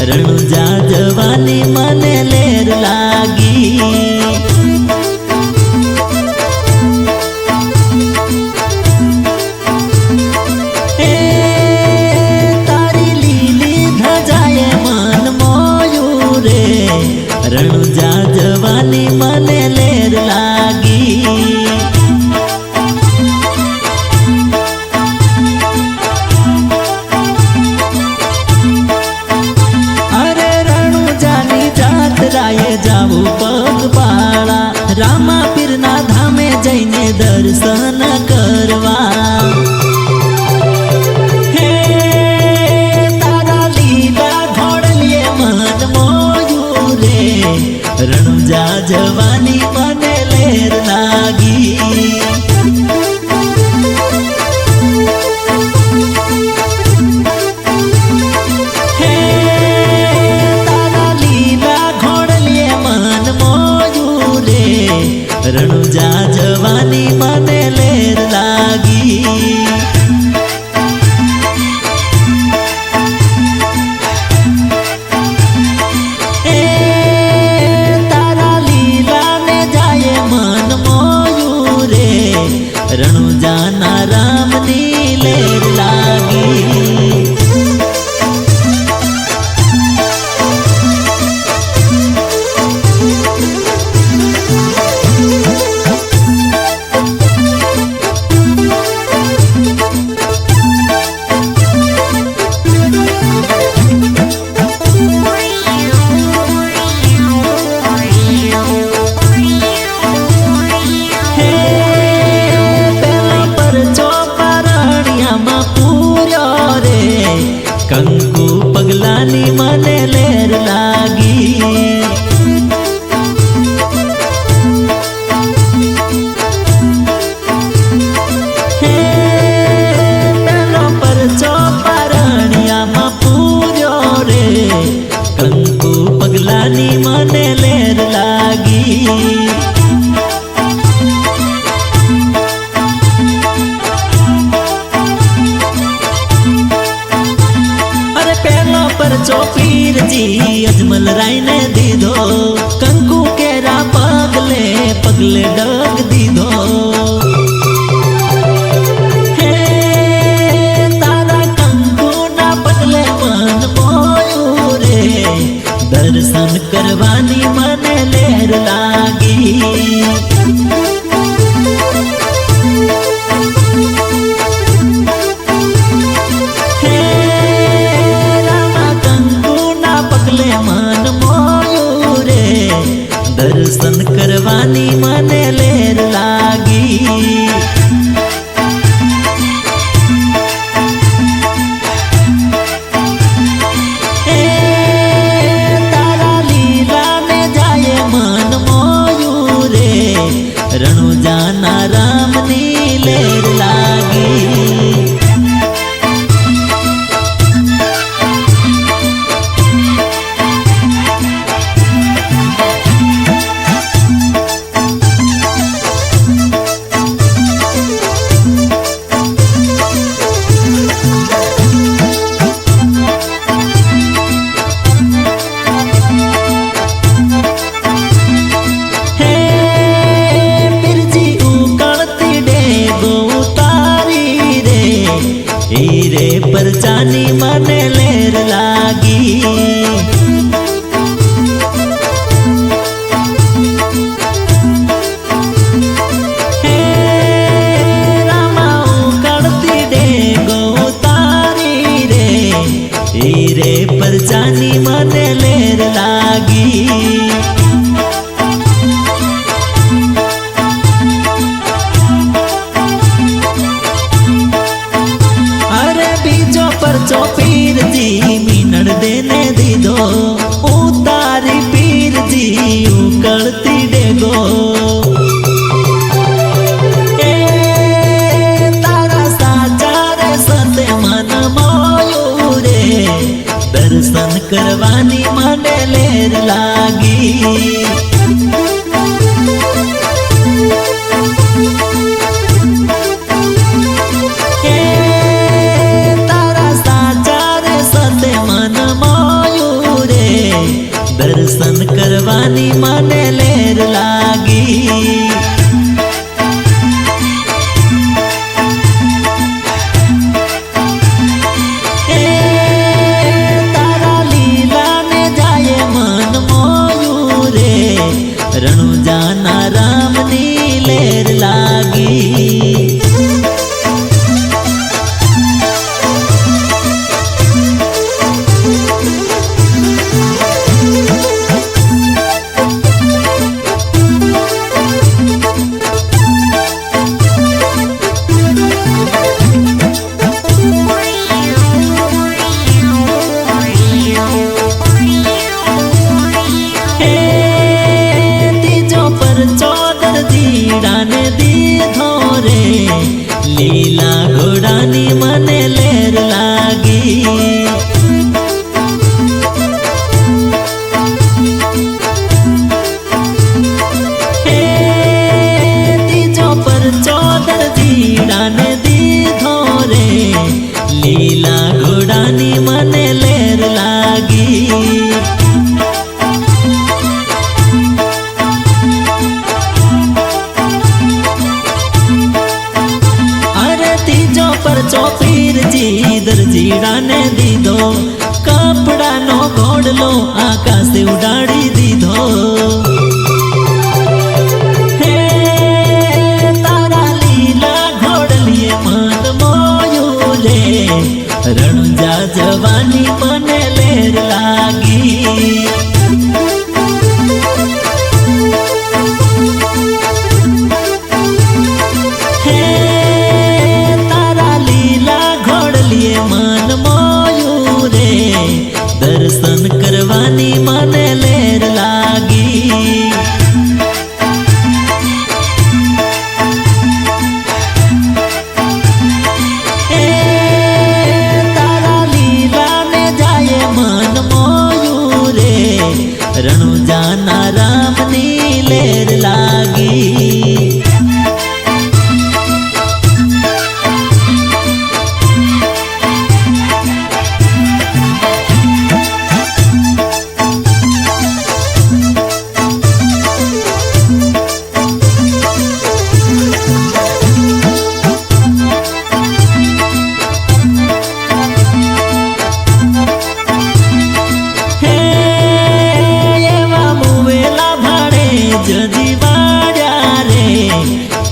रણुजा जवानी मने लेर लागी। रणुजा जवानी मने लेर लागी। अरे रणुजानी जात्राए जाऊ पगपाळा, रामापीरना धामे जईने दर्शन करवा। रणुजा जवानी मने लेर लागी। हे तारा लीला घोड़लिए मन मोयूरे, रणुजा जवानी मने लेर लागी। रणुजा ना राम नी लेर लागी। कंकु पगलानी मने लेर लागी। हे पेलो पर चौपारणिया मा पूर्यो रे, कंकु पगलानी मने लेर लागी। चौपीर जी अजमल राय ने दीधो, कंकु केरा पगले पगले डग दीधो। हे तारा कंकु ना पगले मन मोयूरे, दर्शन करवानी मने लेर लागी। दर्शन करवानी मने लेर लागी। तारा लीला में जाए मन मोयूरे, रणुजा ना राम नी लेर लागी। हीरे पर जानी मने लेर लागी। हे रामाऊ करती डेगो तारी रे, हीरे पर जानी मने लेर लागी। चौपीर जी मीनड़ देने दीदो, उतारी पीर जी उकड़ती डेगो। तारा साचा रे सते मन मोयूरे, दर्शन करवानी मने लेर लागी। तारा साचा रे सते मन मोयूरे, दर्शन करवानी मने लेर लागी। तारा लीला ने जाए मन मोयू रे, रણુજાના રામની લેર લાગી। जीडाने दीधो रे, लीला घोड़ानी मने लेर लागी। तीजो पर चौदर जीडाने दीधो रे, लीला घोड़ानी मने लेर लागी। चौपीर जी दरजीड़ा ने दीधो, कपड़ा नो घोड़लो आकाश उड़ाड़ी दीधो। हे तारा लीला घोड़लिए मन मोयू रे, रणुजा जवानी मने लेर लागी। दर्शन करवानी मने लेर लागी। तारा लीला ने जाए मन मोयू रे, रणुजाना रामनी लेर लागी।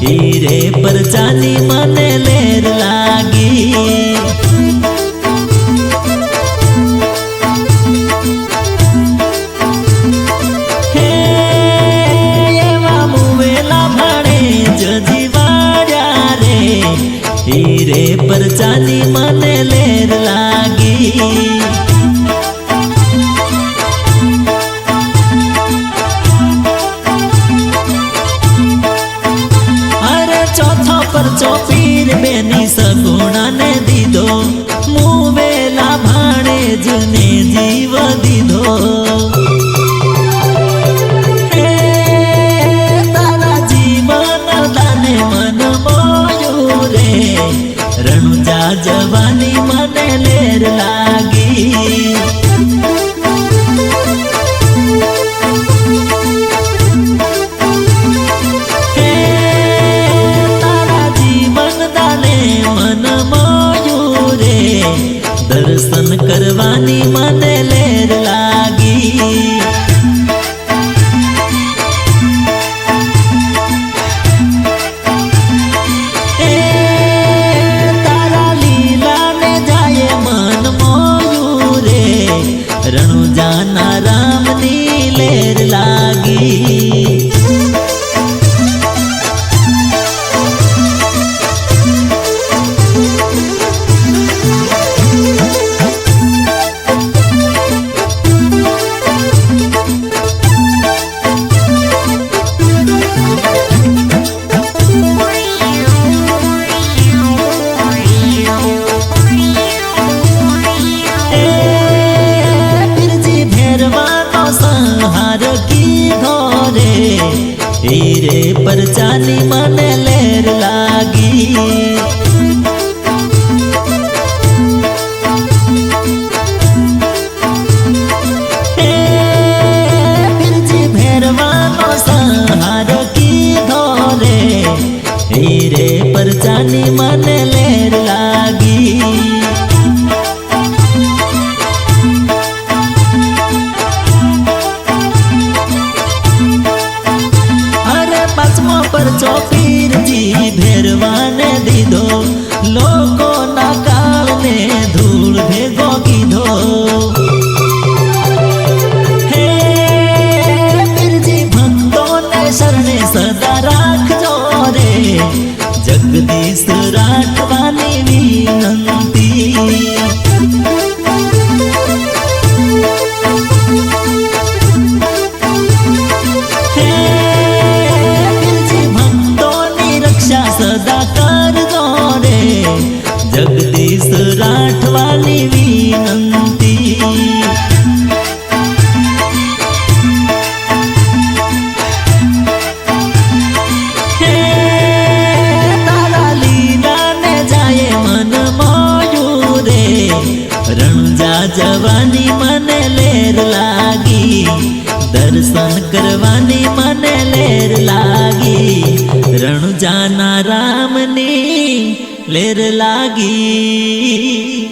हीरे पर चांदी मने लेर लागी। हे एवा मुवेला भाड़े जजीवाड़ा रे, हीरे पर चांदी मने लेर लागी। चौपीर बेनी सगुणा ने दीधो, मुवेला भाणे जने जीव दीधो। तारा जीवन दाने मन मोयू रे, रणुजा जवानी मने लेर लागी। दर्शन करवानी मने लेर लागी। तारा लीला ने जाए मन मोयू रे, रणुजाना रामनी लेर लागी। हीरे पर चांदी मने लेर लागी। મને લેર લાગી, દર્શન કરવાની મને લેર લાગી, રણુજાના રામની લેર લાગી।